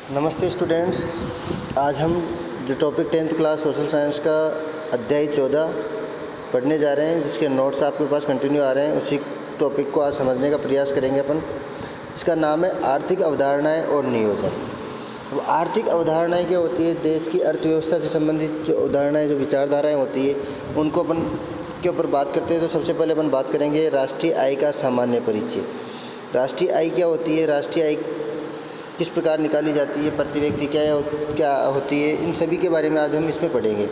नमस्ते स्टूडेंट्स। आज हम जो topic 10th class social science का अध्याय 14 पढ़ने जा रहे हैं, जिसके नोट्स आपके पास कंटिन्यू आ रहे हैं। उसी टॉपिक को आज समझने का प्रयास करेंगे अपन। इसका नाम है आर्थिक अवधारणाएं और नियोजन। अब आर्थिक अवधारणाएं क्या होती है? देश की अर्थव्यवस्था से संबंधित जो अवधारणाएं, जो विचारधाराएँ होती है, उनको अपन के ऊपर बात करते हैं। तो सबसे पहले अपन बात करेंगे राष्ट्रीय आय का सामान्य परिचय। राष्ट्रीय आय क्या होती है, राष्ट्रीय आय किस प्रकार निकाली जाती है, प्रति व्यक्ति क्या होती है, इन सभी के बारे में आज हम इसमें पढ़ेंगे।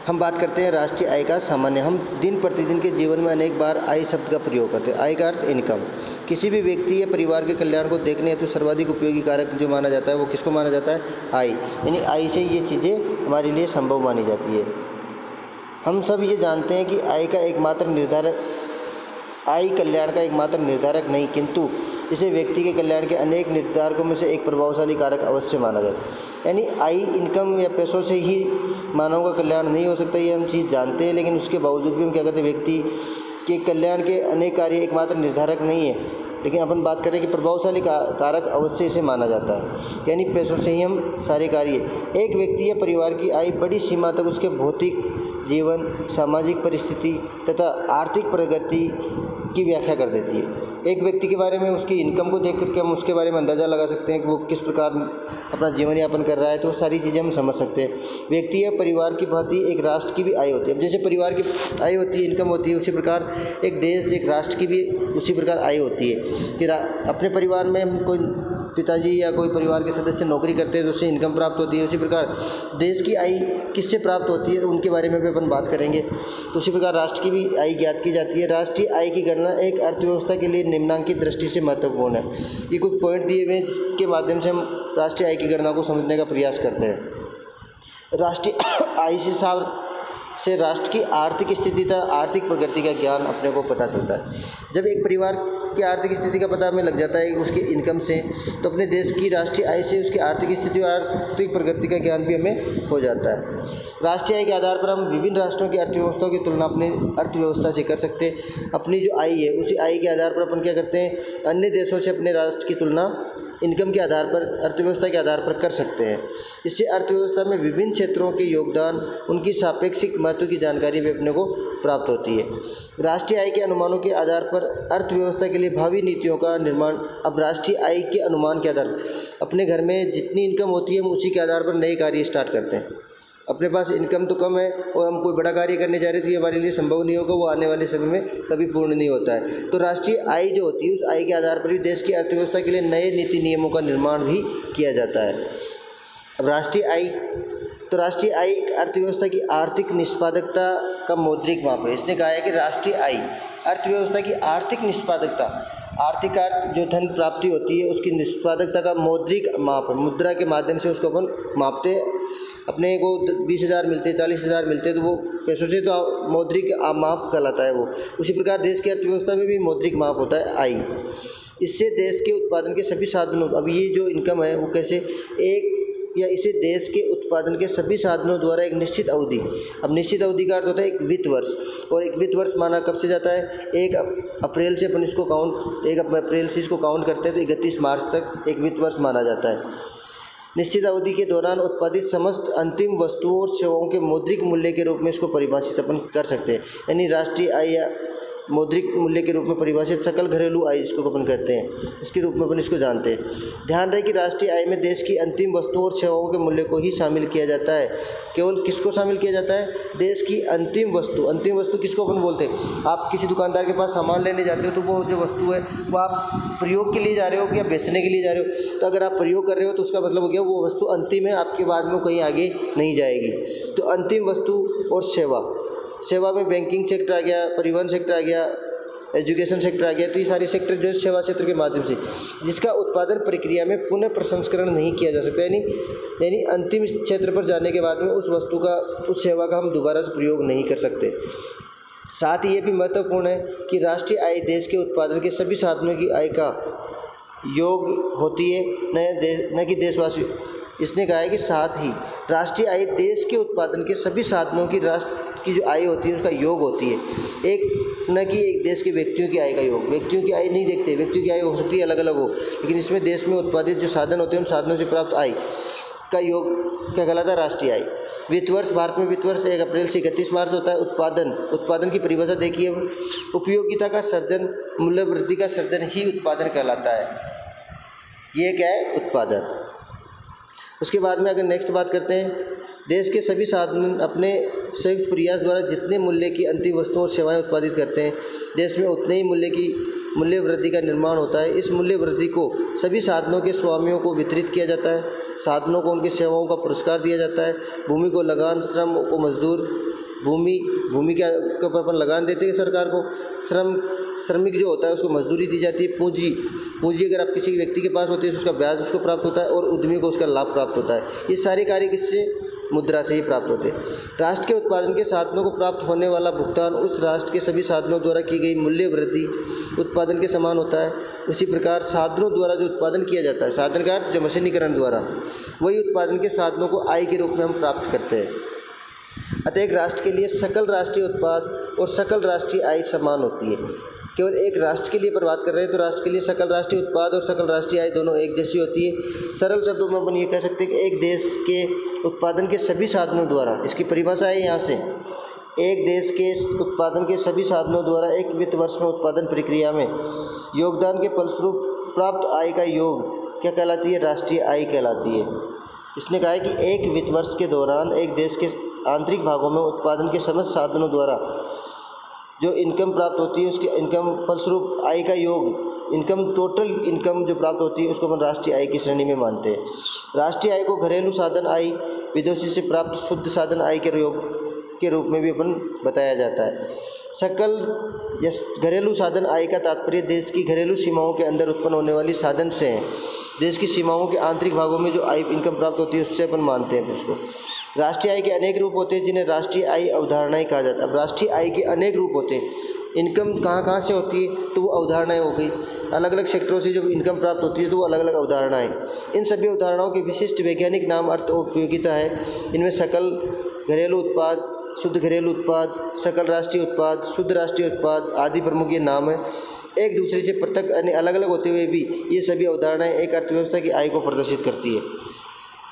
हम बात करते हैं राष्ट्रीय आय का सामान्य। हम दिन प्रतिदिन के जीवन में अनेक बार आय शब्द का प्रयोग करते हैं। आय का अर्थ इनकम। किसी भी व्यक्ति या परिवार के कल्याण को देखने हेतु सर्वाधिक उपयोगी कारक जो माना जाता है, वो किसको माना जाता है? आय। यानी आय से ये चीज़ें हमारे लिए संभव मानी जाती है। हम सब ये जानते हैं कि आय कल्याण का एकमात्र निर्धारक नहीं, किंतु इसे व्यक्ति के कल्याण के अनेक निर्धारकों में से एक प्रभावशाली कारक अवश्य माना जाता है। यानी आय, इनकम या पैसों से ही मानव का कल्याण नहीं हो सकता, ये हम चीज़ जानते हैं। लेकिन उसके बावजूद भी हम क्या करते हैं? व्यक्ति के कल्याण के अनेक कार्य एकमात्र निर्धारक नहीं है, लेकिन अपन बात करें कि प्रभावशाली कारक अवश्य इसे माना जाता है। यानी पैसों से ही हम सारे कार्य, एक व्यक्ति या परिवार की आय बड़ी सीमा तक उसके भौतिक जीवन, सामाजिक परिस्थिति तथा आर्थिक प्रगति की व्याख्या कर देती है। एक व्यक्ति के बारे में उसकी इनकम को देख करके हम उसके बारे में अंदाज़ा लगा सकते हैं कि वो किस प्रकार अपना जीवन यापन कर रहा है। तो सारी चीज़ें हम समझ सकते हैं। व्यक्ति या परिवार की भांति एक राष्ट्र की भी आय होती है। अब जैसे परिवार की आय होती है, इनकम होती है, उसी प्रकार एक देश, एक राष्ट्र की भी उसी प्रकार आय होती है कि अपने परिवार में हम कोई पिताजी या कोई परिवार के सदस्य नौकरी करते हैं तो उससे इनकम प्राप्त होती है। उसी प्रकार देश की आय किससे प्राप्त होती है, तो उनके बारे में भी अपन बात करेंगे। तो उसी प्रकार राष्ट्र की भी आय ज्ञात की जाती है। राष्ट्रीय आय की गणना एक अर्थव्यवस्था के लिए निम्नांकित दृष्टि से महत्वपूर्ण है। ये कुछ पॉइंट दिए हुए हैं जिसके माध्यम से हम राष्ट्रीय आय की गणना को समझने का प्रयास करते हैं। राष्ट्रीय आय से राष्ट्र की आर्थिक स्थिति तथा आर्थिक प्रगति का ज्ञान अपने को पता चलता है। जब एक परिवार की आर्थिक स्थिति का पता हमें लग जाता है उसके इनकम से, तो अपने देश की राष्ट्रीय आय से उसकी आर्थिक स्थिति और आर्थिक प्रगति का ज्ञान भी हमें हो जाता है। राष्ट्रीय आय के आधार पर हम विभिन्न राष्ट्रों की अर्थव्यवस्थाओं की तुलना अपनी अर्थव्यवस्था से कर सकते हैं। अपनी जो आय है, उसी आय के आधार पर अपन क्या करते हैं? अन्य देशों से अपने राष्ट्र की तुलना इनकम के आधार पर, अर्थव्यवस्था के आधार पर कर सकते हैं। इससे अर्थव्यवस्था में विभिन्न क्षेत्रों के योगदान, उनकी सापेक्षिक महत्व की जानकारी भी अपने को प्राप्त होती है। राष्ट्रीय आय के अनुमानों के आधार पर अर्थव्यवस्था के लिए भावी नीतियों का निर्माण। अब राष्ट्रीय आय के अनुमान के आधार पर अपने घर में जितनी इनकम होती है, हम उसी के आधार पर नए कार्य स्टार्ट करते हैं। अपने पास इनकम तो कम है और हम कोई बड़ा कार्य करने जा रहे हैं, तो ये हमारे लिए संभव नहीं होगा, वो आने वाले समय में कभी पूर्ण नहीं होता है। तो राष्ट्रीय आय जो होती है, उस आय के आधार पर भी देश की अर्थव्यवस्था के लिए नए नीति नियमों का निर्माण भी किया जाता है। अब राष्ट्रीय आय एक अर्थव्यवस्था की आर्थिक निष्पादकता का मौद्रिक माप है। इसने कहा है कि राष्ट्रीय आय अर्थव्यवस्था की आर्थिक निष्पादकता, आर्थिक अर्थ जो धन प्राप्ति होती है उसकी निष्पादकता का मौद्रिक माप है। मुद्रा के माध्यम से उसको अपन मापते हैं। अपने को 20,000 मिलते, 40,000 मिलते, तो वो पैसों से तो मौद्रिक माप कहलाता है वो। उसी प्रकार देश की अर्थव्यवस्था में भी मौद्रिक माप होता है आय। इससे देश के उत्पादन के सभी साधनों, अब ये जो इनकम है वो कैसे इसे देश के उत्पादन के सभी साधनों द्वारा एक निश्चित अवधि, अब निश्चित अवधि का अर्थ होता है एक वित्त वर्ष, और एक वित्त वर्ष माना कब से जाता है? 1 अप्रैल से अपन इसको 1 अप्रैल से इसको काउंट करते हैं, तो 31 मार्च तक एक वित्त वर्ष माना जाता है। निश्चित अवधि के दौरान उत्पादित समस्त अंतिम वस्तुओं और सेवाओं के मौद्रिक मूल्य के रूप में इसको परिभाषित अपन कर सकते हैं। यानी राष्ट्रीय आय या मौद्रिक मूल्य के रूप में परिभाषित सकल घरेलू आय जिसको अपन कहते हैं, इसके रूप में अपन इसको जानते हैं। ध्यान रहे कि राष्ट्रीय आय में देश की अंतिम वस्तुओं और सेवाओं के मूल्य को ही शामिल किया जाता है। केवल किसको शामिल किया जाता है? देश की अंतिम वस्तु किसको अपन बोलते हैं? आप किसी दुकानदार के पास सामान लेने जाते हो, तो वो जो वस्तु है वो आप प्रयोग के लिए जा रहे हो या बेचने के लिए जा रहे हो? तो अगर आप प्रयोग कर रहे हो तो उसका मतलब हो गया वो वस्तु अंतिम है, आपके बाद में कहीं आगे नहीं जाएगी। तो अंतिम वस्तु और सेवा में बैंकिंग सेक्टर आ गया, परिवहन सेक्टर आ गया, एजुकेशन सेक्टर आ गया। तो ये सारे सेक्टर जो सेवा क्षेत्र के माध्यम से जिसका उत्पादन प्रक्रिया में पुनः प्रसंस्करण नहीं किया जा सकता, यानी अंतिम क्षेत्र पर जाने के बाद में उस वस्तु का, उस सेवा का हम दोबारा से प्रयोग नहीं कर सकते। साथ ही ये भी महत्वपूर्ण है कि राष्ट्रीय आय देश के उत्पादन के सभी साधनों की आय का योग होती है, न कि देशवासी। इसने कहा है कि साथ ही राष्ट्रीय आय देश के उत्पादन के सभी साधनों की राष्ट्र की जो आय होती है उसका योग होती है। एक न कि एक देश के व्यक्तियों की आय का योग। व्यक्तियों की आय नहीं देखते, व्यक्तियों की आय हो सकती है अलग अलग हो, लेकिन इसमें देश में उत्पादित जो साधन होते हैं उन साधनों से प्राप्त आय का योग क्या कहलाता है? राष्ट्रीय आय। वित्त वर्ष, भारत में वित्त वर्ष 1 अप्रैल से 31 मार्च होता है। उत्पादन की परिभाषा देखिए, उपयोगिता का सृजन, मूल्य वृद्धि का सृजन ही उत्पादन कहलाता है। ये क्या है? उत्पादन। उसके बाद में अगर नेक्स्ट बात करते हैं, देश के सभी साधन अपने संयुक्त प्रयास द्वारा जितने मूल्य की अंतिम वस्तुओं और सेवाएं उत्पादित करते हैं, देश में उतने ही मूल्य वृद्धि का निर्माण होता है। इस मूल्य वृद्धि को सभी साधनों के स्वामियों को वितरित किया जाता है। साधनों को उनकी सेवाओं का पुरस्कार दिया जाता है। भूमि को लगान, श्रम को मजदूर, भूमि के ऊपर अपन लगान देते हैं सरकार को, श्रमिक जो होता है उसको मजदूरी दी जाती है। पूंजी अगर आप किसी व्यक्ति के पास होती है तो उसका ब्याज उसको प्राप्त होता है और उद्यमी को उसका लाभ प्राप्त होता है। ये सारे कार्य किससे? मुद्रा से ही प्राप्त होते हैं। राष्ट्र के उत्पादन के साधनों को प्राप्त होने वाला भुगतान उस राष्ट्र के सभी साधनों द्वारा की गई मूल्य वृद्धि उत्पादन के समान होता है। उसी प्रकार साधनों द्वारा जो उत्पादन किया जाता है, साधन का जो मशीनीकरण द्वारा, वही उत्पादन के साधनों को आय के रूप में हम प्राप्त करते हैं। अतः एक राष्ट्र के लिए सकल राष्ट्रीय उत्पाद और सकल राष्ट्रीय आय समान होती है। केवल एक राष्ट्र के लिए पर बात कर रहे हैं तो राष्ट्र के लिए सकल राष्ट्रीय उत्पाद और सकल राष्ट्रीय आय दोनों एक जैसी होती है। सरल शब्दों में अपन ये कह सकते हैं कि एक देश के उत्पादन के सभी साधनों द्वारा, इसकी परिभाषा है यहाँ से, एक देश के उत्पादन के सभी साधनों द्वारा एक वित्त वर्ष में उत्पादन प्रक्रिया में योगदान के फलस्वरूप प्राप्त आय का योग क्या कहलाती है? राष्ट्रीय आय कहलाती है। इसने कहा है कि एक वित्त वर्ष के दौरान एक देश के आंतरिक भागों में उत्पादन के समस्त साधनों द्वारा जो इनकम प्राप्त होती है, उसके इनकम फलस्वरूप आय का योग, इनकम, टोटल इनकम जो प्राप्त होती है उसको अपन राष्ट्रीय आय की श्रेणी में मानते हैं। राष्ट्रीय आय को घरेलू साधन आय, विदेशी से प्राप्त शुद्ध साधन आय के योग के रूप में भी अपन बताया जाता है। सकल घरेलू साधन आय का तात्पर्य देश की घरेलू सीमाओं के अंदर उत्पन्न होने वाली साधन से है। देश की सीमाओं के आंतरिक भागों में जो आय इनकम प्राप्त होती है उससे अपन मानते हैं उसको। राष्ट्रीय आय के अनेक रूप होते हैं जिन्हें राष्ट्रीय आय अवधारणाएं कहा जाता है। अब राष्ट्रीय आय के अनेक रूप होते हैं। इनकम कहाँ से होती है तो वो अवधारणाएं हो गई। अलग अलग सेक्टरों से जब इनकम प्राप्त होती है तो वो अलग अलग अवधारणाएं। इन सभी अवधारणाओं के विशिष्ट वैज्ञानिक नाम, अर्थ और उपयोगिता है। इनमें सकल घरेलू उत्पाद, शुद्ध घरेलू उत्पाद, सकल राष्ट्रीय उत्पाद, शुद्ध राष्ट्रीय उत्पाद आदि प्रमुख ये नाम है। एक दूसरे से पृथक अलग अलग होते हुए भी ये सभी अवधारणाएं एक अर्थव्यवस्था की आय को प्रदर्शित करती है।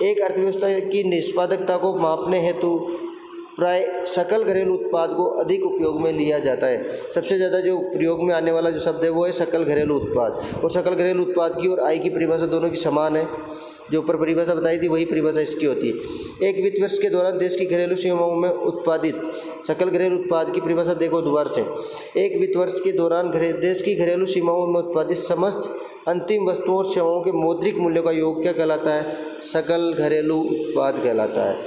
एक अर्थव्यवस्था की निष्पादकता को मापने हेतु प्राय सकल घरेलू उत्पाद को अधिक उपयोग में लिया जाता है। सबसे ज़्यादा जो प्रयोग में आने वाला जो शब्द है वो है सकल घरेलू उत्पाद। और सकल घरेलू उत्पाद की और आय की परिभाषा दोनों की समान है। जो ऊपर परिभाषा बताई थी वही परिभाषा इसकी होती है। एक वित्त वर्ष के दौरान देश की घरेलू सीमाओं में उत्पादित सकल घरेलू उत्पाद की परिभाषा देखो दोबारा से। एक वित्त वर्ष के दौरान देश की घरेलू सीमाओं में उत्पादित समस्त अंतिम वस्तुओं और सेवाओं के मौद्रिक मूल्य का योग क्या कहलाता है? सकल घरेलू उत्पाद कहलाता है।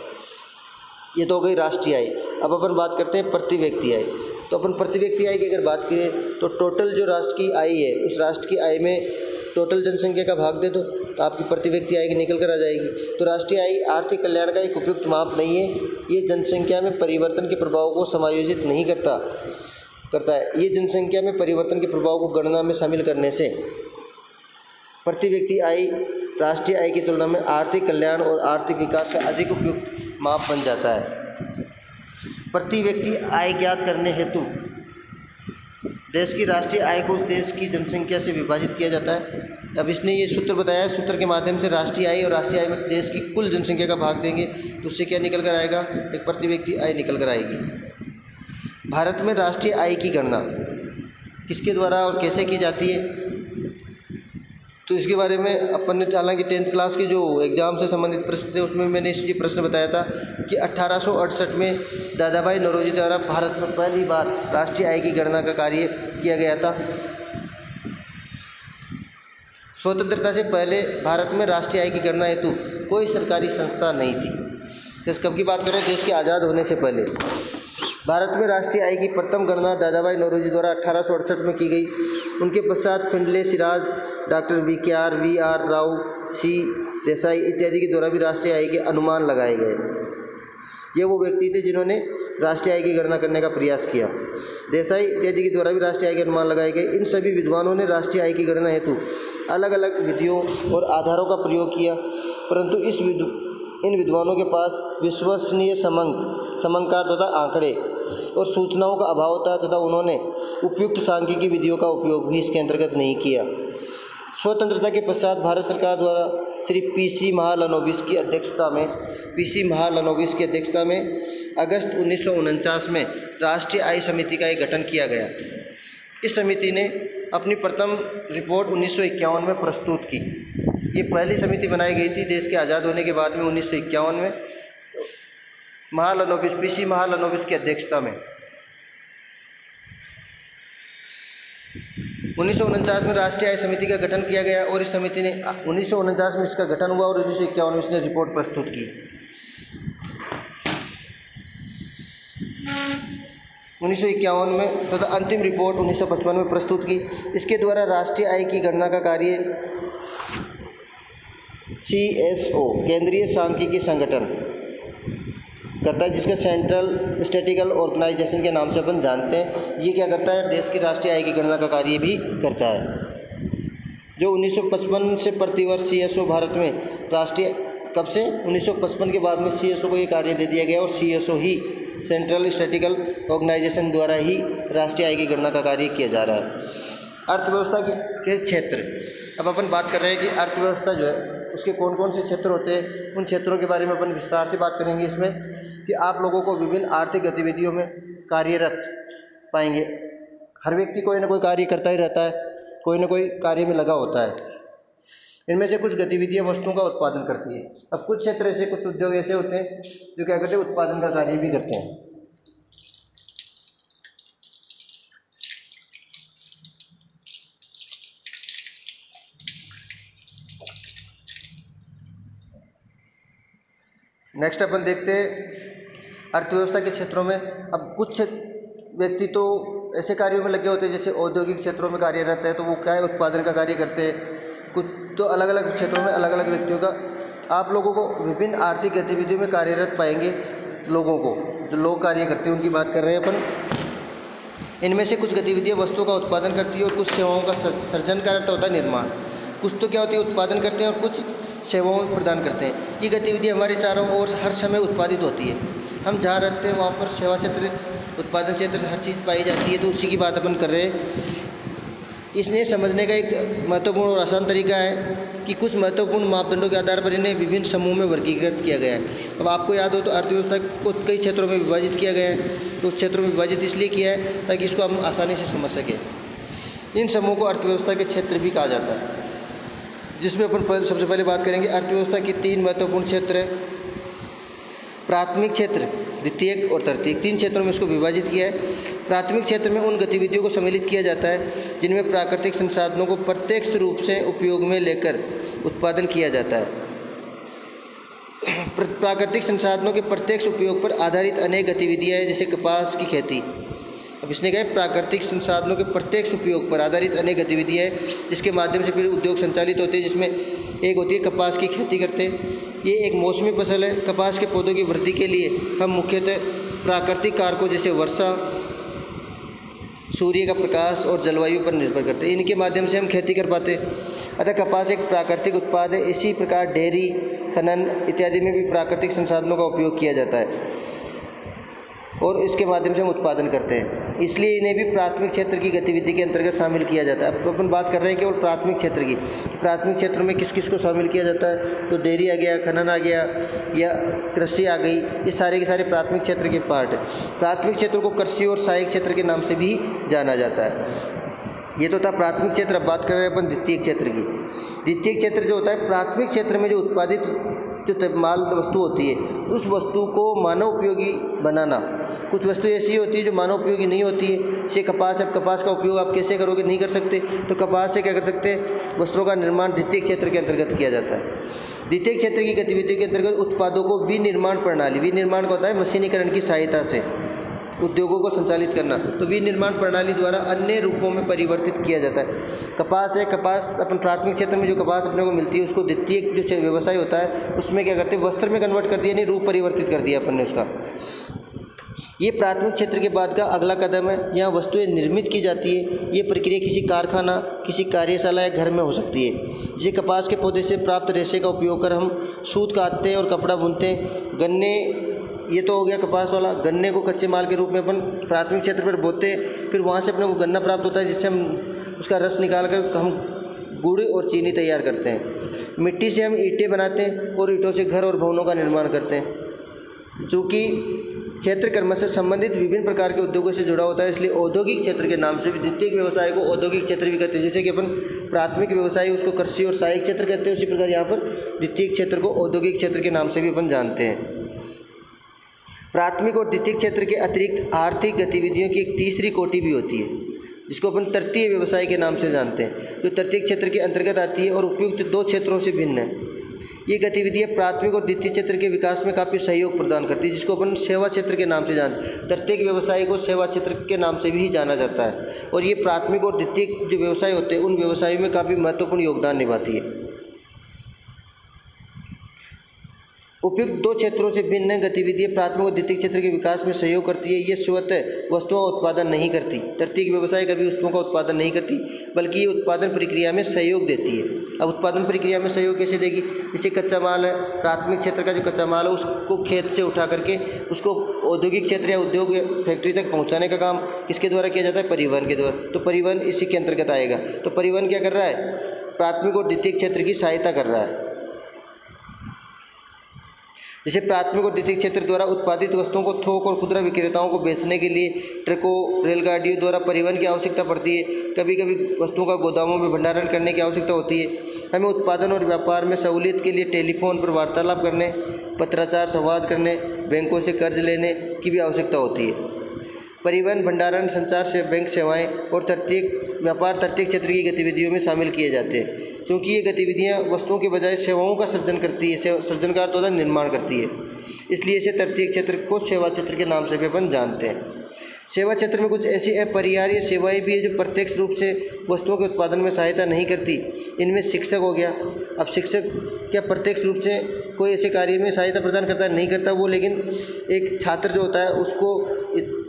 ये तो हो गई राष्ट्रीय आय। अब अपन बात करते हैं प्रति व्यक्ति आय। तो अपन प्रति व्यक्ति आय की अगर बात करें तो टोटल जो राष्ट्र की आय है उस राष्ट्र की आय में टोटल जनसंख्या का भाग दे दो तो आपकी प्रति व्यक्ति आय निकल कर आ जाएगी। तो राष्ट्रीय आय आर्थिक कल्याण का एक उपयुक्त माप नहीं है। ये जनसंख्या में परिवर्तन के प्रभाव को समायोजित नहीं करता है। ये जनसंख्या में परिवर्तन के प्रभाव को गणना में शामिल करने से प्रति व्यक्ति आय राष्ट्रीय आय की तुलना में आर्थिक कल्याण और आर्थिक विकास का अधिक उपयुक्त माप बन जाता है। प्रति व्यक्ति आय ज्ञात करने हेतु देश की राष्ट्रीय आय को उस देश की जनसंख्या से विभाजित किया जाता है। अब इसने ये सूत्र बताया है, सूत्र के माध्यम से राष्ट्रीय आय और राष्ट्रीय आय में देश की कुल जनसंख्या का भाग देंगे तो उससे क्या निकल कर आएगा? एक प्रति व्यक्ति आय निकल कर आएगी। भारत में राष्ट्रीय आय की गणना किसके द्वारा और कैसे की जाती है तो इसके बारे में अपन ने, हालांकि 10th क्लास के जो एग्ज़ाम से संबंधित प्रश्न थे उसमें मैंने ये प्रश्न बताया था कि 1868 में दादाभाई नौरोजी द्वारा भारत में पहली बार राष्ट्रीय आय की गणना का कार्य किया गया था। स्वतंत्रता से पहले भारत में राष्ट्रीय आय की गणना हेतु कोई सरकारी संस्था नहीं थी। इस कब की बात करें? देश के आज़ाद होने से पहले भारत में राष्ट्रीय आय की प्रथम गणना दादाभाई नौरोजी द्वारा 1868 में की गई। उनके पश्चात Findlay Shirras, doctor V R Rao, C Desai इत्यादि के द्वारा भी राष्ट्रीय आय के अनुमान लगाए गए। ये वो व्यक्ति थे जिन्होंने राष्ट्रीय आय की गणना करने का प्रयास किया। देसाई इत्यादि के द्वारा भी राष्ट्रीय आय के अनुमान लगाए गए। इन सभी विद्वानों ने राष्ट्रीय आय की गणना हेतु अलग अलग विधियों और आधारों का प्रयोग किया, परंतु इन विद्वानों के पास विश्वसनीय समंकार तथा आंकड़े और सूचनाओं का अभाव था तथा उन्होंने उपयुक्त सांख्यिकी विधियों का उपयोग भी इसके अंतर्गत नहीं किया। स्वतंत्रता के पश्चात भारत सरकार द्वारा श्री पीसी महालनोबिस की अध्यक्षता में अगस्त 1949 में राष्ट्रीय आय समिति का एक गठन किया गया। इस समिति ने अपनी प्रथम रिपोर्ट 1951 में प्रस्तुत की। ये पहली समिति बनाई गई थी देश के आज़ाद होने के बाद में 1951 में पीसी महालनोबिस की अध्यक्षता में। 1949 में राष्ट्रीय आय समिति का गठन किया गया और इस समिति ने 1949 में इसका गठन हुआ और 1951 में इसने रिपोर्ट प्रस्तुत की। 1951 में तथा अंतिम रिपोर्ट 1955 में प्रस्तुत की। इसके द्वारा राष्ट्रीय आय की गणना का कार्य CSO केंद्रीय सांख्यिकी संगठन करता है, जिसका सेंट्रल स्टैटिस्टिकल ऑर्गेनाइजेशन के नाम से अपन जानते हैं। ये क्या करता है, देश की राष्ट्रीय आय की गणना का कार्य भी करता है। जो 1955 से प्रतिवर्ष CSO भारत में राष्ट्रीय कब से 1955 के बाद में CSO को ये कार्य दे दिया गया और CSO ही सेंट्रल स्टैटिस्टिकल ऑर्गेनाइजेशन द्वारा ही राष्ट्रीय आय की गणना का कार्य किया जा रहा है। अर्थव्यवस्था के क्षेत्र, अब अपन बात कर रहे हैं कि अर्थव्यवस्था जो है उसके कौन कौन से क्षेत्र होते हैं, उन क्षेत्रों के बारे में अपन विस्तार से बात करेंगे इसमें कि आप लोगों को विभिन्न आर्थिक गतिविधियों में कार्यरत पाएंगे। हर व्यक्ति कोई ना कोई कार्य करता ही रहता है, कोई ना कोई कार्य में लगा होता है। इनमें से कुछ गतिविधियां वस्तुओं का उत्पादन करती है। अब कुछ क्षेत्र ऐसे, कुछ उद्योग ऐसे होते हैं जो क्या करते हैं, उत्पादन का कार्य भी करते हैं। नेक्स्ट अपन देखते हैं अर्थव्यवस्था के क्षेत्रों में। अब कुछ व्यक्ति तो ऐसे कार्यों में लगे होते हैं जैसे औद्योगिक क्षेत्रों में कार्यरत है, तो वो क्या है, उत्पादन का कार्य करते हैं। कुछ तो अलग अलग क्षेत्रों में अलग अलग व्यक्तियों का, आप लोगों को विभिन्न आर्थिक गतिविधियों में कार्यरत पाएंगे। लोगों को जो लोग कार्य करते हैं उनकी बात कर रहे हैं अपन। इनमें से कुछ गतिविधियाँ वस्तुओं का उत्पादन करती है और कुछ सेवाओं का सर्जन का अर्थ होता है निर्माण। कुछ तो क्या होती है, उत्पादन करते हैं और कुछ सेवाओं प्रदान करते हैं। ये गतिविधि हमारे चारों ओर हर समय उत्पादित होती है। हम जहाँ रहते हैं वहाँ पर सेवा क्षेत्र, उत्पादन क्षेत्र से हर चीज़ पाई जाती है, तो उसी की बात अपन कर रहे हैं। इसने समझने का एक महत्वपूर्ण और आसान तरीका है कि कुछ महत्वपूर्ण मापदंडों के आधार पर इन्हें विभिन्न समूह में वर्गीकृत किया गया है। अब आपको याद हो तो अर्थव्यवस्था को कई क्षेत्रों में विभाजित किया गया है। तो उस क्षेत्रों में विभाजित इसलिए किया है ताकि इसको हम आसानी से समझ सकें। इन समूह को अर्थव्यवस्था के क्षेत्र भी कहा जाता है, जिसमें अपन सबसे पहले बात करेंगे अर्थव्यवस्था की 3 महत्वपूर्ण क्षेत्र है। प्राथमिक क्षेत्र, द्वितीयक और तृतीयक, 3 क्षेत्रों में इसको विभाजित किया है। प्राथमिक क्षेत्र में उन गतिविधियों को सम्मिलित किया जाता है जिनमें प्राकृतिक संसाधनों को प्रत्यक्ष रूप से उपयोग में लेकर उत्पादन किया जाता है। प्राकृतिक संसाधनों के प्रत्यक्ष उपयोग पर आधारित अनेक गतिविधियाँ हैं, जैसे कपास की खेती। अब इसने कहा प्राकृतिक संसाधनों के प्रत्यक्ष उपयोग पर आधारित अनेक गतिविधियाँ हैं जिसके माध्यम से फिर उद्योग संचालित होते हैं, जिसमें एक होती है कपास की खेती करते हैं। ये एक मौसमी फसल है। कपास के पौधों की वृद्धि के लिए हम मुख्यतः प्राकृतिक कारकों जैसे वर्षा, सूर्य का प्रकाश और जलवायु पर निर्भर करते हैं। इनके माध्यम से हम खेती कर पाते हैं। अतः कपास एक प्राकृतिक उत्पाद है। इसी प्रकार डेयरी, खनन इत्यादि में भी प्राकृतिक संसाधनों का उपयोग किया जाता है और इसके माध्यम से हम उत्पादन करते हैं। इसलिए इन्हें भी प्राथमिक क्षेत्र की गतिविधि के अंतर्गत शामिल किया जाता है। अब अपन बात कर रहे हैं केवल प्राथमिक क्षेत्र की। प्राथमिक क्षेत्र में किस किस को शामिल किया जाता है, तो डेयरी आ गया, खनन आ गया या कृषि आ गई। ये सारे के सारे प्राथमिक क्षेत्र के पार्ट है। प्राथमिक क्षेत्र को कृषि और सहायक क्षेत्र के नाम से भी जाना जाता है। ये तो था प्राथमिक क्षेत्र। अब बात कर रहे हैं अपन द्वितीयक क्षेत्र की। द्वितीयक क्षेत्र जो होता है, प्राथमिक क्षेत्र में जो उत्पादित जो माल वस्तु होती है, उस वस्तु को मानव उपयोगी बनाना। कुछ वस्तु ऐसी होती है जो मानव उपयोगी नहीं होती है, जैसे कपास। अब कपास का उपयोग आप कैसे करोगे, नहीं कर सकते, तो कपास से क्या कर सकते हैं, वस्त्रों का निर्माण द्वितीय क्षेत्र के अंतर्गत किया जाता है। द्वितीय क्षेत्र की गतिविधियों के अंतर्गत उत्पादों को विनिर्माण प्रणाली, विनिर्माण का होता है मशीनीकरण की सहायता से उद्योगों को संचालित करना, तो विनिर्माण प्रणाली द्वारा अन्य रूपों में परिवर्तित किया जाता है। कपास है, कपास अपन प्राथमिक क्षेत्र में जो कपास अपने को मिलती है उसको द्वितीय जो व्यवसाय होता है उसमें क्या करते हैं, वस्त्र में कन्वर्ट कर दिया, नहीं रूप परिवर्तित कर दिया अपन ने उसका। ये प्राथमिक क्षेत्र के बाद का अगला कदम है। यहाँ वस्तुएं निर्मित की जाती है। ये प्रक्रिया किसी कारखाना, किसी कार्यशाला या घर में हो सकती है। जैसे कपास के पौधे से प्राप्त रेशे का उपयोग कर हम सूत काटते हैं और कपड़ा बुनते हैं। गन्ने ये तो हो गया कपास वाला। गन्ने को कच्चे माल के रूप में अपन प्राथमिक क्षेत्र पर बोते, फिर वहाँ से अपने को गन्ना प्राप्त होता है जिससे हम उसका रस निकाल कर हम गुड़ और चीनी तैयार करते हैं। मिट्टी से हम ईंटें बनाते हैं और ईंटों से घर और भवनों का निर्माण करते हैं। चूँकि क्षेत्र कर्म से संबंधित विभिन्न प्रकार के उद्योगों से जुड़ा होता है, इसलिए औद्योगिक क्षेत्र के नाम से भी द्वितीयक व्यवसाय को औद्योगिक क्षेत्र भी कहते हैं। जैसे कि अपन प्राथमिक व्यवसाय उसको कृषि और सहायक क्षेत्र कहते हैं, उसी प्रकार यहाँ पर द्वितीयक क्षेत्र को औद्योगिक क्षेत्र के नाम से भी अपन जानते हैं। प्राथमिक और द्वितीयक क्षेत्र के अतिरिक्त आर्थिक गतिविधियों की एक तीसरी कोटि भी होती है, जिसको अपन तृतीय व्यवसाय के नाम से जानते हैं, जो तृतीयक क्षेत्र के अंतर्गत आती है और उपयुक्त दो क्षेत्रों से भिन्न है। ये गतिविधियाँ प्राथमिक और द्वितीय क्षेत्र के विकास में काफ़ी सहयोग प्रदान करती है, जिसको अपन सेवा क्षेत्र के नाम से जानते हैं। तृतीयक व्यवसाय को सेवा क्षेत्र के नाम से भी जाना जाता है, और ये प्राथमिक और द्वितीयक जो व्यवसाय होते हैं उन व्यवसायों में काफ़ी महत्वपूर्ण योगदान निभाती है। उपयुक्त दो क्षेत्रों से भिन्न गतिविधियाँ प्राथमिक और द्वितीयक क्षेत्र के विकास में सहयोग करती है। ये स्वतः वस्तुओं का उत्पादन नहीं करती। तृतीयक व्यवसाय कभी वस्तुओं का उत्पादन नहीं करती, बल्कि ये उत्पादन प्रक्रिया में सहयोग देती है। अब उत्पादन प्रक्रिया में सहयोग कैसे देगी? जैसे कच्चा माल है, प्राथमिक क्षेत्र का जो कच्चा माल है उसको खेत से उठा करके उसको औद्योगिक क्षेत्र या उद्योग फैक्ट्री तक पहुँचाने का काम किसके द्वारा किया जाता है? परिवहन के द्वारा। तो परिवहन इसी के अंतर्गत आएगा। तो परिवहन क्या कर रहा है? प्राथमिक और द्वितीयक क्षेत्र की सहायता कर रहा है। जैसे प्राथमिक और द्वितीयक क्षेत्र द्वारा उत्पादित वस्तुओं को थोक और खुदरा विक्रेताओं को बेचने के लिए ट्रकों, रेलगाड़ियों द्वारा परिवहन की आवश्यकता पड़ती है। कभी कभी वस्तुओं का गोदामों में भंडारण करने की आवश्यकता होती है। हमें उत्पादन और व्यापार में सहूलियत के लिए टेलीफोन पर वार्तालाप करने, पत्राचार संवाद करने, बैंकों से कर्ज लेने की भी आवश्यकता होती है। परिवहन, भंडारण, संचार से बैंक सेवाएँ और तृतीयक व्यापार तृतीयक क्षेत्र की गतिविधियों में शामिल किए जाते हैं, क्योंकि ये गतिविधियाँ वस्तुओं के बजाय सेवाओं का सृजन करती है। सृजन का अर्थ होता है निर्माण करती है, इसलिए इसे तृतीयक क्षेत्र को सेवा क्षेत्र के नाम से भी अपन जानते हैं। सेवा क्षेत्र में कुछ ऐसी अपरिहार्य सेवाएं भी है जो प्रत्यक्ष रूप से वस्तुओं के उत्पादन में सहायता नहीं करती। इनमें शिक्षक हो गया। अब शिक्षक क्या प्रत्यक्ष रूप से कोई ऐसे कार्य में सहायता प्रदान करता है? नहीं करता वो, लेकिन एक छात्र जो होता है उसको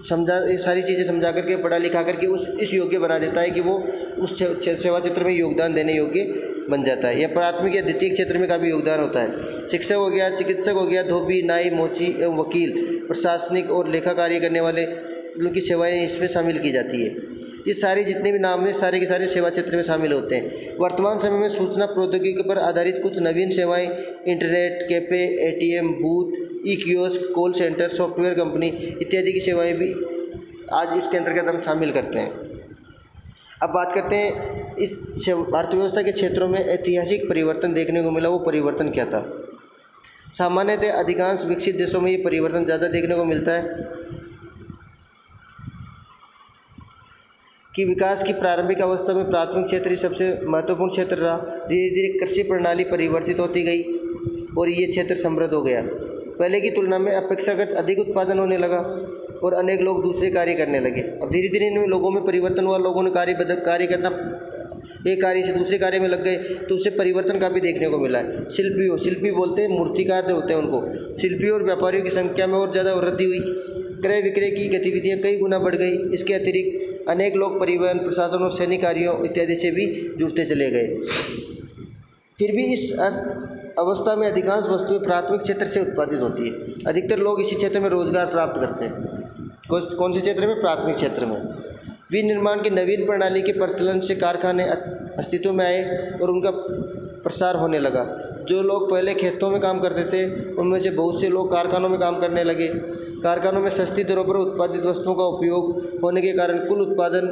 समझा, ये सारी चीज़ें समझा करके, पढ़ा लिखा करके इस योग्य बना देता है कि वो उस सेवा क्षेत्र में योगदान देने योग्य बन जाता है। या प्राथमिक या द्वितीयक क्षेत्र में काफ़ी योगदान होता है। शिक्षक हो गया, चिकित्सक हो गया, धोबी, नाई, मोची एवं वकील, प्रशासनिक और लेखा कार्य करने वाले लोगों की सेवाएं इसमें शामिल की जाती है। ये सारे जितने भी नाम हैं सारे के सारे सेवा क्षेत्र में शामिल होते हैं। वर्तमान समय में सूचना प्रौद्योगिकी पर आधारित कुछ नवीन सेवाएँ, internet cafe, ATM booth, e kiosk, call centre, software company इत्यादि की सेवाएं भी आज इसके अंतर्गत हम शामिल करते हैं। अब बात करते हैं इस अर्थव्यवस्था के क्षेत्रों में ऐतिहासिक परिवर्तन देखने को मिला, वो परिवर्तन क्या था? सामान्यतः अधिकांश विकसित देशों में ये परिवर्तन ज़्यादा देखने को मिलता है कि विकास की प्रारंभिक अवस्था में प्राथमिक क्षेत्र ही सबसे महत्वपूर्ण क्षेत्र रहा। धीरे धीरे कृषि प्रणाली परिवर्तित होती गई और ये क्षेत्र समृद्ध हो गया। पहले की तुलना में अपेक्षाकृत अधिक उत्पादन होने लगा और अनेक लोग दूसरे कार्य करने लगे। अब धीरे धीरे इन लोगों में परिवर्तन हुआ, लोगों ने कार्य करना, एक कार्य से दूसरे कार्य में लग गए, तो उससे परिवर्तन का भी देखने को मिला है। शिल्पी बोलते हैं, मूर्तिकार जो होते हैं उनको। शिल्पियों और व्यापारियों की संख्या में और ज़्यादा वृद्धि हुई। क्रय विक्रय की गतिविधियाँ कई गुना बढ़ गई। इसके अतिरिक्त अनेक लोग परिवहन, प्रशासन और सैनिक कार्यों इत्यादि से भी जुड़ते चले गए। फिर भी इस अवस्था में अधिकांश वस्तुएं प्राथमिक क्षेत्र से उत्पादित होती है। अधिकतर लोग इसी क्षेत्र में रोजगार प्राप्त करते हैं। कौन से क्षेत्र में? प्राथमिक क्षेत्र में। विनिर्माण की नवीन प्रणाली के प्रचलन से कारखाने अस्तित्व में आए और उनका प्रसार होने लगा। जो लोग पहले खेतों में काम करते थे उनमें से बहुत से लोग कारखानों में काम करने लगे। कारखानों में सस्ती दरों पर उत्पादित वस्तुओं का उपयोग होने के कारण कुल उत्पादन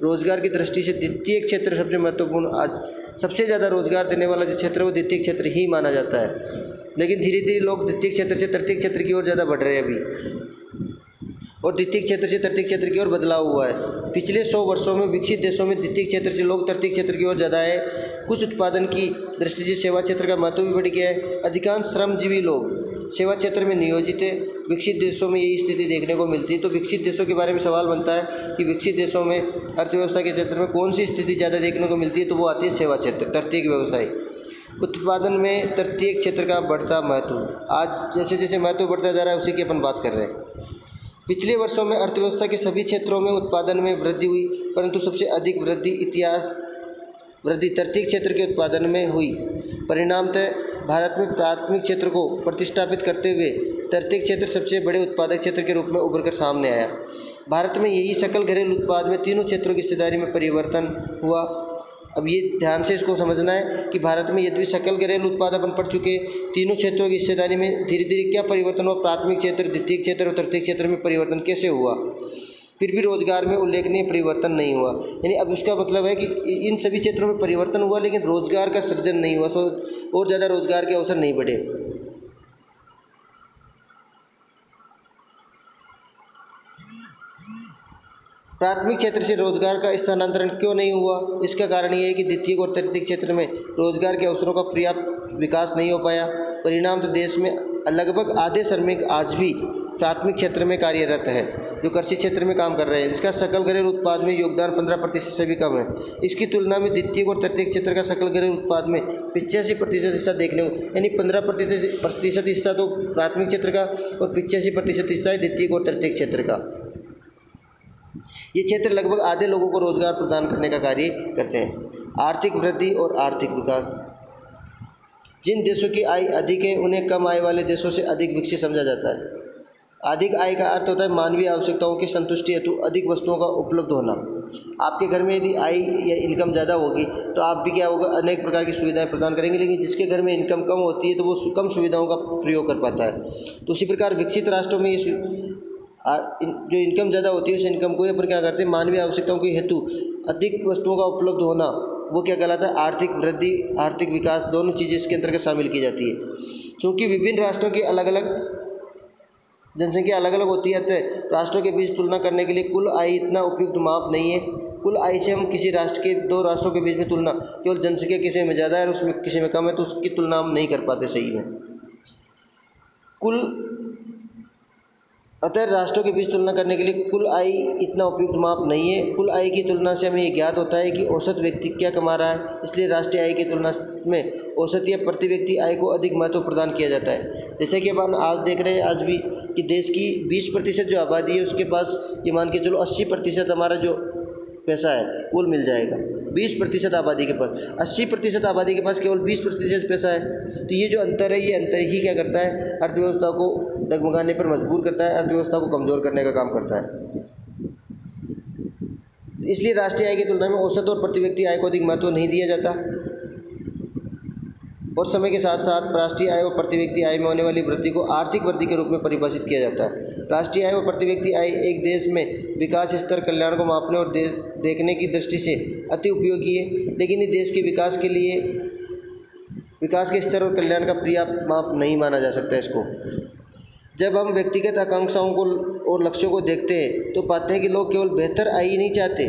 रोजगार की दृष्टि से द्वितीयक क्षेत्र सबसे महत्वपूर्ण, आज सबसे ज़्यादा रोजगार देने वाला जो क्षेत्र है वो द्वितीयक क्षेत्र ही माना जाता है। लेकिन धीरे धीरे लोग द्वितीयक क्षेत्र से तृतीयक क्षेत्र की ओर ज़्यादा बढ़ रहे हैं अभी, और द्वितीयक क्षेत्र से तृतीयक क्षेत्र की ओर बदलाव हुआ है। पिछले 100 वर्षों में विकसित देशों में द्वितीयक क्षेत्र से लोग तृतीयक क्षेत्र की ओर ज़्यादा है। कुछ उत्पादन की दृष्टि से सेवा क्षेत्र का महत्व भी बढ़ गया है। अधिकांश श्रमजीवी लोग सेवा क्षेत्र में नियोजित है। विकसित देशों में यही स्थिति देखने को मिलती है। तो विकसित देशों के बारे में सवाल बनता है कि विकसित देशों में अर्थव्यवस्था के क्षेत्र में कौन सी स्थिति ज़्यादा देखने को मिलती है? तो वो आती है सेवा क्षेत्र, तृतीयक व्यवसाय। उत्पादन में तृतीयक क्षेत्र का बढ़ता महत्व, आज जैसे जैसे महत्व बढ़ता जा रहा है उसी की अपन बात कर रहे हैं। पिछले वर्षों में अर्थव्यवस्था के सभी क्षेत्रों में उत्पादन में वृद्धि हुई, परंतु सबसे अधिक वृद्धि तृतीयक क्षेत्र के उत्पादन में हुई। परिणामतः भारत में प्राथमिक क्षेत्र को प्रतिष्ठापित करते हुए तटीय क्षेत्र सबसे बड़े उत्पादक क्षेत्र के रूप में उभर कर सामने आया। भारत में यही सकल घरेलू उत्पाद में तीनों क्षेत्रों की हिस्सेदारी में परिवर्तन हुआ। अब ये ध्यान से इसको समझना है कि भारत में यद्यपि सकल घरेलू उत्पाद अपन पढ़ चुके, तीनों क्षेत्रों की हिस्सेदारी में धीरे धीरे क्या परिवर्तन हुआ, प्राथमिक क्षेत्र, द्वितीय क्षेत्र और तृतीय क्षेत्र में परिवर्तन कैसे हुआ, फिर भी रोजगार में उल्लेखनीय परिवर्तन नहीं हुआ। यानी अब इसका मतलब है कि इन सभी क्षेत्रों में परिवर्तन हुआ लेकिन रोजगार का सृजन नहीं हुआ, और ज़्यादा रोजगार के अवसर नहीं बढ़े। प्राथमिक क्षेत्र से रोजगार का स्थानांतरण क्यों नहीं हुआ? इसका कारण ये है कि द्वितीय और तृतीय क्षेत्र में रोजगार के अवसरों का पर्याप्त विकास नहीं हो पाया। परिणाम तो देश में लगभग आधे श्रमिक आज भी प्राथमिक क्षेत्र में कार्यरत है, जो कृषि क्षेत्र में काम कर रहे हैं, जिसका सकल घरेलू उत्पाद में योगदान 15% से भी कम है। इसकी तुलना में द्वितीय और तृतीय क्षेत्र का सकल घरेलू उत्पाद में 85% हिस्सा देखने को, यानी 15% हिस्सा तो प्राथमिक क्षेत्र का और 85% हिस्सा है द्वितीय और तृतीय क्षेत्र का। ये क्षेत्र लगभग आधे लोगों को रोजगार प्रदान करने का कार्य करते हैं। आर्थिक वृद्धि और आर्थिक विकास। जिन देशों की आय अधिक है उन्हें कम आय वाले देशों से अधिक विकसित समझा जाता है। अधिक आय का अर्थ होता है मानवीय आवश्यकताओं की संतुष्टि हेतु अधिक वस्तुओं का उपलब्ध होना। आपके घर में यदि आय या इनकम ज़्यादा होगी तो आप भी क्या होगा, अनेक प्रकार की सुविधाएं प्रदान करेंगे, लेकिन जिसके घर में इनकम कम होती है तो वो कम सुविधाओं का प्रयोग कर पाता है। तो उसी प्रकार विकसित राष्ट्रों में ये जो इनकम ज़्यादा होती है उस इनकम को अपन क्या करते हैं, मानवीय आवश्यकताओं के हेतु अधिक वस्तुओं का उपलब्ध होना, वो क्या कहलाता है, आर्थिक वृद्धि, आर्थिक विकास, दोनों चीज़ें इसके अंतर्गत शामिल की जाती है। क्योंकि विभिन्न राष्ट्रों की अलग अलग जनसंख्या अलग अलग होती है, अतः राष्ट्रों के बीच तुलना करने के लिए कुल आय इतना उपयुक्त माप नहीं है। कुल आय से हम किसी राष्ट्र के, दो राष्ट्रों के बीच में तुलना, केवल जनसंख्या किसी में ज़्यादा है और उसमें किसी में कम है तो उसकी तुलना हम नहीं कर पाते सही में। अतः राष्ट्रों के बीच तुलना करने के लिए कुल आय इतना उपयुक्त माप नहीं है। कुल आय की तुलना से हमें ये ज्ञात होता है कि औसत व्यक्ति क्या कमा रहा है, इसलिए राष्ट्रीय आय की तुलना में औसत या प्रति व्यक्ति आय को अधिक महत्व प्रदान किया जाता है। जैसे कि अपन आज देख रहे हैं आज भी कि देश की 20% जो आबादी है उसके पास ये मान के चलो 80% हमारा जो पैसा है वो मिल जाएगा। 20% आबादी के पास, 80% आबादी के पास केवल 20% पैसा है। तो ये जो अंतर है, ये अंतर ही क्या करता है, अर्थव्यवस्था को डगमगाने पर मजबूर करता है, अर्थव्यवस्था को कमज़ोर करने का काम करता है। इसलिए राष्ट्रीय आय की तुलना में औसत और प्रति व्यक्ति आय को अधिक महत्व नहीं दिया जाता। और समय के साथ साथ राष्ट्रीय आय और प्रति व्यक्ति आय में होने वाली वृद्धि को आर्थिक वृद्धि के रूप में परिभाषित किया जाता है। राष्ट्रीय आय और प्रति व्यक्ति आय एक देश में विकास स्तर, कल्याण को मापने और देखने की दृष्टि से अति उपयोगी है, लेकिन इस देश के विकास के लिए विकास के स्तर और कल्याण का पर्याप्त माप नहीं माना जा सकता इसको। जब हम व्यक्तिगत आकांक्षाओं को और लक्ष्यों को देखते हैं तो पाते हैं कि लोग केवल बेहतर आय ही नहीं चाहते,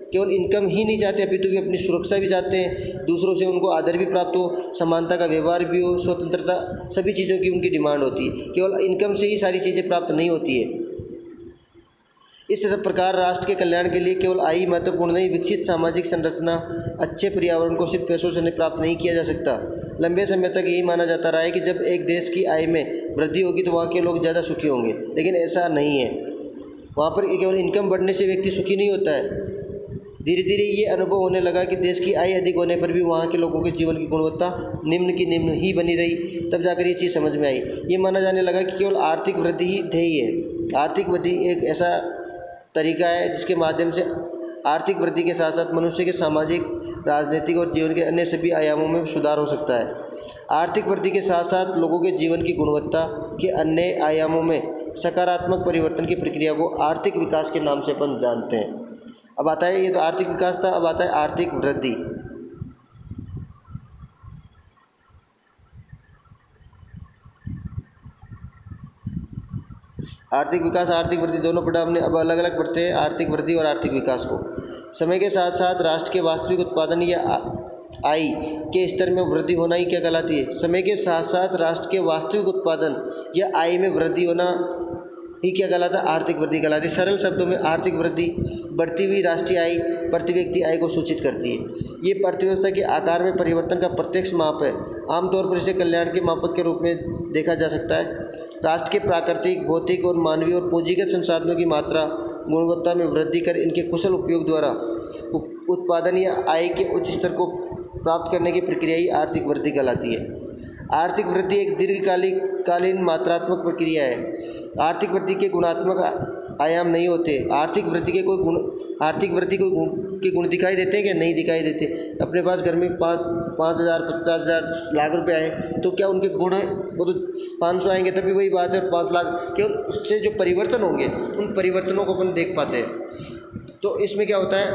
केवल इनकम ही नहीं चाहते, अपितु भी अपनी सुरक्षा भी चाहते हैं, दूसरों से उनको आदर भी प्राप्त हो, समानता का व्यवहार भी हो, स्वतंत्रता, सभी चीज़ों की उनकी डिमांड होती है। केवल इनकम से ही सारी चीज़ें प्राप्त नहीं होती है। इस प्रकार राष्ट्र के कल्याण के लिए केवल आय महत्वपूर्ण नहीं, विकसित सामाजिक संरचना, अच्छे पर्यावरण को सिर्फ पैसों से प्राप्त नहीं किया जा सकता। लंबे समय तक यही माना जाता रहा है कि जब एक देश की आय में वृद्धि होगी तो वहाँ के लोग ज़्यादा सुखी होंगे, लेकिन ऐसा नहीं है। वहाँ पर केवल इनकम बढ़ने से व्यक्ति सुखी नहीं होता है। धीरे धीरे ये अनुभव होने लगा कि देश की आय अधिक होने पर भी वहाँ के लोगों के जीवन की गुणवत्ता निम्न की निम्न ही बनी रही। तब जाकर ये चीज़ समझ में आई। ये माना जाने लगा कि केवल आर्थिक वृद्धि ही ध्येय है। आर्थिक वृद्धि एक ऐसा तरीका है जिसके माध्यम से आर्थिक वृद्धि के साथ साथ मनुष्य के सामाजिक, राजनीतिक और जीवन के अन्य सभी आयामों में सुधार हो सकता है। आर्थिक वृद्धि के साथ साथ लोगों के जीवन की गुणवत्ता के अन्य आयामों में सकारात्मक परिवर्तन की प्रक्रिया को आर्थिक विकास के नाम से अपन जानते हैं। अब आता है, ये तो आर्थिक विकास था, अब आता है आर्थिक वृद्धि। आर्थिक विकास, आर्थिक वृद्धि दोनों पढ़ा हमने, अब अलग अलग पढ़ते हैं आर्थिक वृद्धि और आर्थिक विकास को। समय के साथ साथ राष्ट्र के वास्तविक उत्पादन या आय के स्तर में वृद्धि होना ही क्या कहलाती है? समय के साथ साथ राष्ट्र के वास्तविक उत्पादन या आय में वृद्धि होना ही क्या कहलाता है? आर्थिक वृद्धि कहलाती है। सरल शब्दों में आर्थिक वृद्धि बढ़ती हुई राष्ट्रीय आय प्रति व्यक्ति आय को सूचित करती है। ये अर्थव्यवस्था के आकार में परिवर्तन का प्रत्यक्ष माप है। आमतौर पर इसे कल्याण के मापक के रूप में देखा जा सकता है। राष्ट्र के प्राकृतिक, भौतिक और मानवीय और पूंजीगत संसाधनों की मात्रा, गुणवत्ता में वृद्धि कर इनके कुशल उपयोग द्वारा उत्पादन या आय के उच्च स्तर को प्राप्त करने की प्रक्रिया ही आर्थिक वृद्धि कहलाती है। आर्थिक वृद्धि एक दीर्घकालीन मात्रात्मक प्रक्रिया है। आर्थिक वृद्धि के गुणात्मक आयाम नहीं होते। आर्थिक वृद्धि के गुण दिखाई देते हैं क्या? नहीं दिखाई देते। अपने पास घर में 5,000 50,000 लाख रुपए आए तो क्या उनके गुण हैं? वो तो 500 आएंगे तभी वही बात है, 5 लाख क्यों? उससे जो परिवर्तन होंगे उन परिवर्तनों को अपन देख पाते हैं। तो इसमें क्या होता है,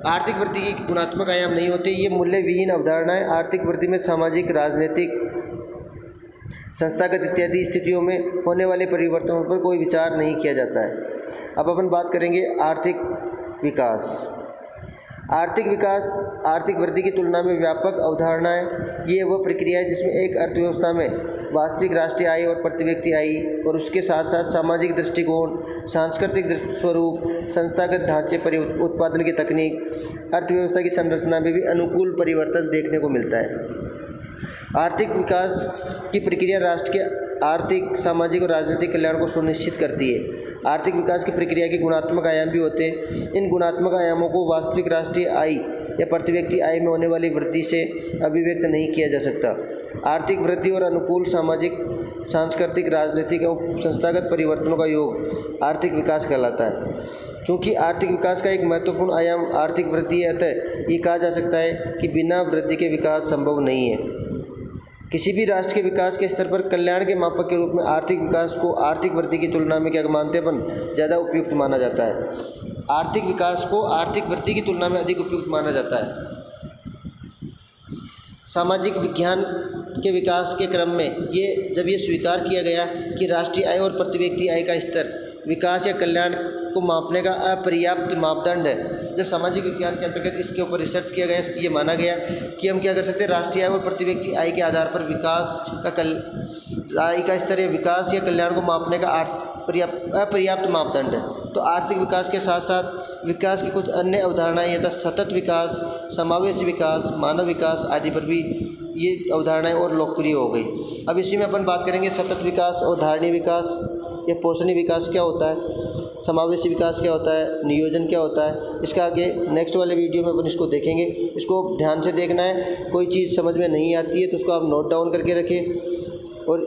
आर्थिक वृद्धि की गुणात्मक आयाम नहीं होते, ये मूल्य विहीन अवधारणा है। आर्थिक वृद्धि में सामाजिक, राजनीतिक, संस्थागत इत्यादि स्थितियों में होने वाले परिवर्तनों पर कोई विचार नहीं किया जाता है। अब अपन बात करेंगे आर्थिक विकास। आर्थिक विकास आर्थिक वृद्धि की तुलना में व्यापक अवधारणा है। ये वह प्रक्रिया है जिसमें एक अर्थव्यवस्था में वास्तविक राष्ट्रीय आय और प्रति व्यक्ति आय और उसके साथ साथ सामाजिक दृष्टिकोण, सांस्कृतिक स्वरूप, संस्थागत ढांचे, उत्पादन की तकनीक, अर्थव्यवस्था की संरचना में भी अनुकूल परिवर्तन देखने को मिलता है। आर्थिक विकास की प्रक्रिया राष्ट्र के आर्थिक, सामाजिक और राजनीतिक कल्याण को सुनिश्चित करती है। आर्थिक विकास की प्रक्रिया के गुणात्मक आयाम भी होते हैं। इन गुणात्मक आयामों को वास्तविक राष्ट्रीय आय या प्रति व्यक्ति आय में होने वाली वृद्धि से अभिव्यक्त नहीं किया जा सकता। आर्थिक वृद्धि और अनुकूल सामाजिक, सांस्कृतिक, राजनीतिक और संस्थागत परिवर्तनों का योग आर्थिक विकास कहलाता है। क्योंकि आर्थिक विकास का एक महत्वपूर्ण आयाम आर्थिक वृद्धि है, अतः ये कहा जा सकता है कि बिना वृद्धि के विकास संभव नहीं है। किसी भी राष्ट्र के विकास के स्तर पर कल्याण के मापक के रूप में आर्थिक विकास को आर्थिक वृद्धि की तुलना में क्या मानते हैं अपन? ज़्यादा उपयुक्त माना जाता है। आर्थिक विकास को आर्थिक वृद्धि की तुलना में अधिक उपयुक्त माना जाता है। सामाजिक विज्ञान के विकास के क्रम में जब ये स्वीकार किया गया कि राष्ट्रीय आय और प्रति व्यक्ति आय का स्तर विकास या कल्याण को मापने का अपर्याप्त मापदंड है, जब सामाजिक विज्ञान के अंतर्गत इसके ऊपर रिसर्च किया गया, ये माना गया कि हम क्या कर सकते हैं, राष्ट्रीय आय और प्रति व्यक्ति आय के आधार पर विकास का आय का स्तर या विकास या कल्याण को मापने का अपर्याप्त मापदंड है। तो आर्थिक विकास के साथ साथ विकास की कुछ अन्य अवधारणाएं यथा सतत विकास, समावेशी विकास, मानव विकास आदि पर भी ये अवधारणाएं और लोकप्रिय हो गई। अब इसी में अपन बात करेंगे सतत विकास और धारणीय विकास या पोषणीय विकास क्या होता है, समावेशी विकास क्या होता है, नियोजन क्या होता है। इसका आगे नेक्स्ट वाले वीडियो में अपन इसको देखेंगे। इसको ध्यान से देखना है, कोई चीज़ समझ में नहीं आती है तो उसको आप नोट डाउन करके रखें। और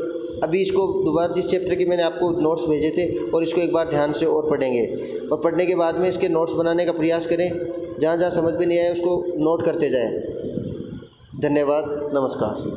अभी इसको दोबारा जिस चैप्टर के मैंने आपको नोट्स भेजे थे और इसको एक बार ध्यान से और पढ़ेंगे और पढ़ने के बाद में इसके नोट्स बनाने का प्रयास करें। जहाँ जहाँ समझ में नहीं आए उसको नोट करते जाएं। धन्यवाद, नमस्कार।